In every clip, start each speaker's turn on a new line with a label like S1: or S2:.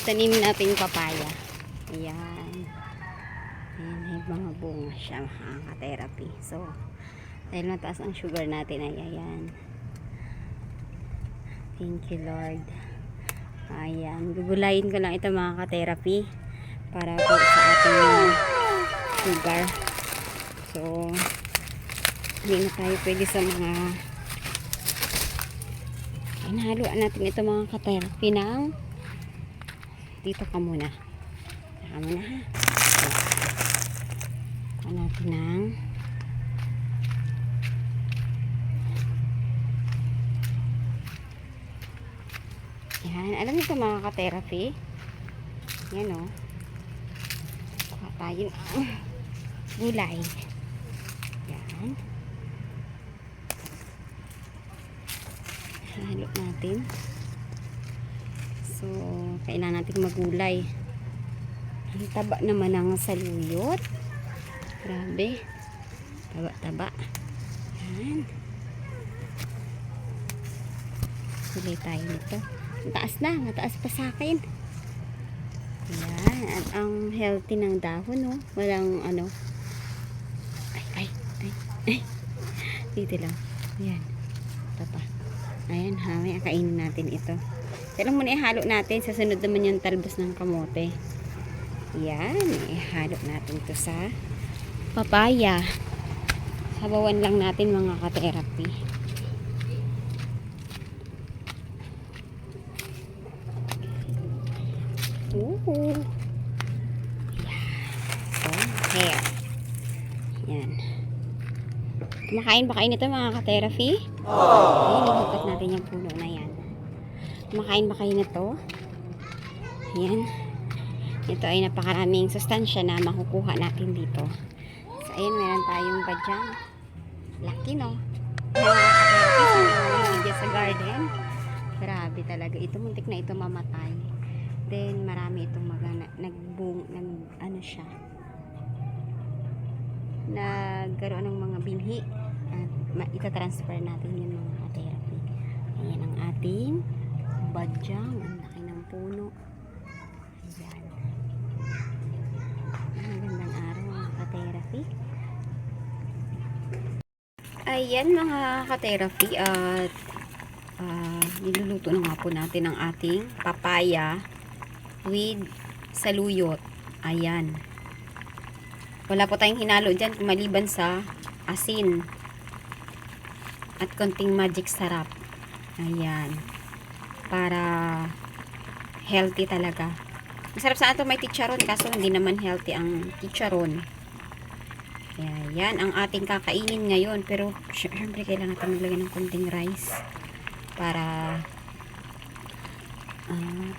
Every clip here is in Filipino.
S1: tanim nating papaya. Ayan. Ayan, may mga bunga siya, mga ka-therapy. So, dahil mataas ang sugar natin ay ayan. Thank you, Lord. Ayan, gugulayin ko lang ito mga ka-therapy para po sa ating sugar. So, hindi na tayo pwede sa mga inahaluan natin ito mga ka-therapy ng dito ka muna. Saka muna ha. Saka natin ng yan. Alam niyo ito mga ka-therapy? Yan o. Saka tayo gulay. Yan. Halo natin. So, kailangan natin magulay. Ang taba naman ng saluyot. Grabe. Taba-taba. Yan. Gulay tayo nito. Mataas na. Mataas pa sa akin. Yan. At ang healthy ng dahon, no? Walang ano. Ay. Dito lang. Yan. Tapa. Ayan ha. May kainin natin ito. Pero muna ihalo natin. Sa sunod naman yung talbos ng kamote. Yan. Ihalo natin ito sa papaya. Sabawan lang natin mga ka-therapy. Ooh. So, hair. Yan. Kumakain ba kayo nito mga ka-therapy? Ayan, ihutot natin yung puno na yan. Kumakain ba kayo nito? Ayan. Ito ay napakaraming sustansya na makukuha natin dito. So, ayan, meron tayong badyang. Laki, no? Sa garden. Grabe talaga. Ito, muntik na ito mamatay. Then, marami itong ano siya. Nagkaroon ng mga binhi. At itatransfer natin yung mga therapy. Ayan ang ating badyang. Ang laki ng puno. Ayan. Ang gandang araw mga ka-therapy. Ayan mga ka-therapy. At niluluto na nga po natin ang ating papaya with saluyot. Ayan. Wala po tayong hinalo dyan maliban sa asin at konting magic sarap. Ayan. Para healthy talaga. Masarap sa ato may chicharon kaso hindi naman healthy ang chicharon. Ayan ang ating kakainin ngayon. Pero syempre kailangan natin maglagay ng konting rice para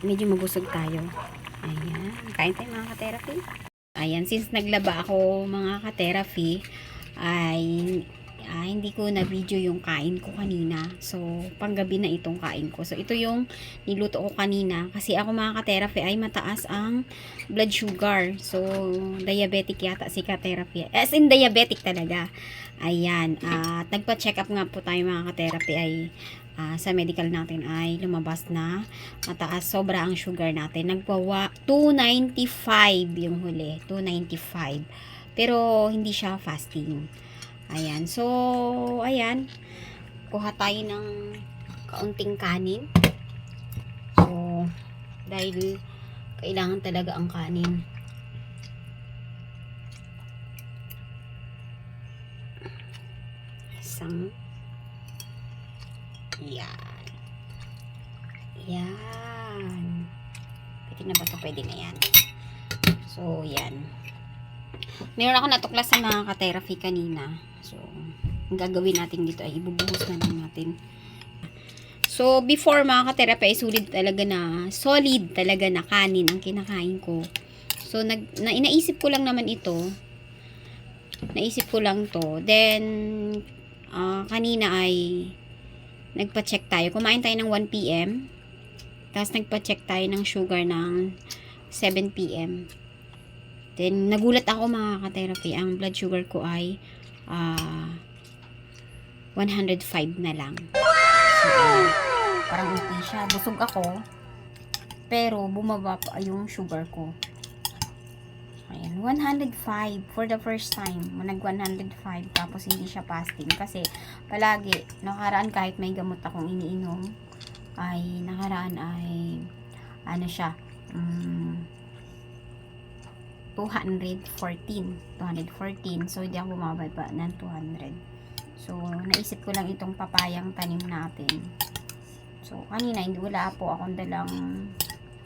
S1: medyo mabusog tayo. Ayan. Kain tayo mga ka-therapy. Ayan. Since naglaba ako mga ka-therapy ay hindi ko na video yung kain ko kanina. So, panggabi na itong kain ko. So, ito yung niluto ko kanina. Kasi ako mga ka-therapy ay mataas ang blood sugar. So, diabetic yata si ka-therapy. As in, diabetic talaga. Ayan. At nagpa-check up nga po tayo mga ka-therapy ay sa medical natin ay lumabas na mataas. Sobra ang sugar natin. Nagpawa 295 yung huli. 295. Pero, hindi siya fasting. Ayan. So, ayan. Kuha tayo ng kaunting kanin. So, dahil kailangan talaga ang kanin. Isang yan. Yan. Pwede na ba ito? Pwede na yan. So, yan. Meron ako natuklas sa mga ka-therapy kanina. So, ang gagawin natin dito ay ibubuhos na lang natin. So, before mga ka-therapy ay solid talaga na kanin ang kinakain ko. So, inaisip ko lang naman ito. Naisip ko lang to. Then, kanina ay nagpa-check tayo. Kumain tayo ng 1 PM. Tapos nagpa-check tayo ng sugar ng 7 PM. Then, nagulat ako mga ka-therapy. Ang blood sugar ko ay 105 na lang. So, parang okay siya. Busog ako. Pero, bumaba pa yung sugar ko. Ayan, 105 for the first time. Nag 105 tapos hindi siya fasting kasi palagi nakaraan kahit may gamot akong iniinom ay nakaraan ay ano siya 214 so hindi ako bumababa ng 200. So naisip ko lang itong papayang tanim natin. So kanina hindi wala po akong dalang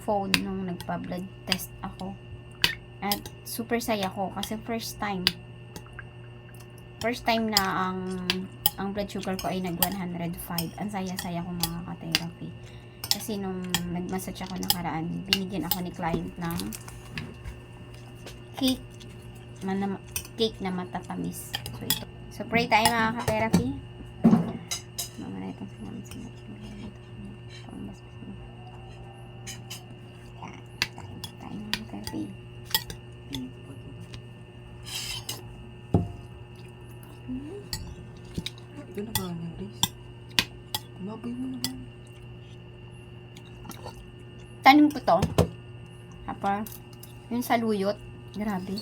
S1: phone nung nagpa-blood test ako. At super saya ko kasi first time na ang blood sugar ko ay nag 105. Ang saya-saya ko mga ka-therapy. Kasi nung nag-massage ako nakaraan, binigyan ako ni client ng cake na matatamis. So ito. So pray tayo mga ka-therapy. Mamaya itong sinamin sa natin. Tayo mga ka-therapy.
S2: Ito na ba niya, Grace? Kumaboy mo naman.
S1: Tanim ko to. Tapos, yung saluyot. Grabe.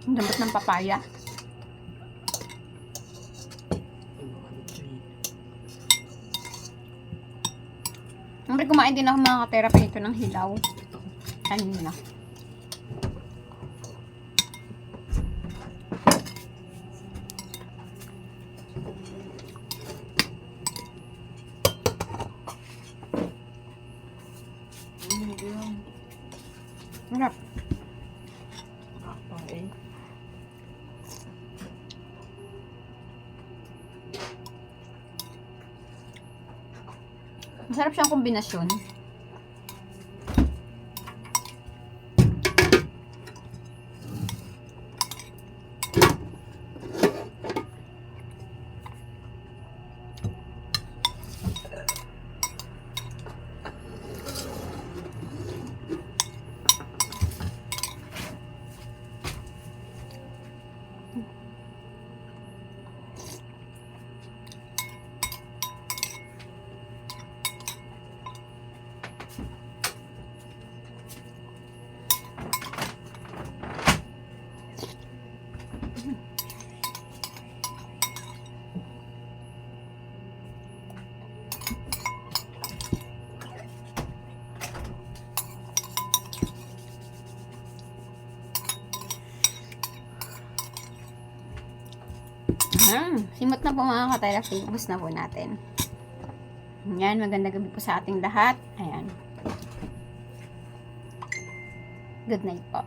S1: Ang lambot ng papaya. Siyempre kumain din ako mga ka-therapy nito ng hilaw. Kanina. Sarap.
S2: Okay.
S1: Masarap siyang kombinasyon. Simot na po mga ka-therapy. Ubus na po natin. Yan, magandang gabi po sa ating lahat. Ayan. Good night po.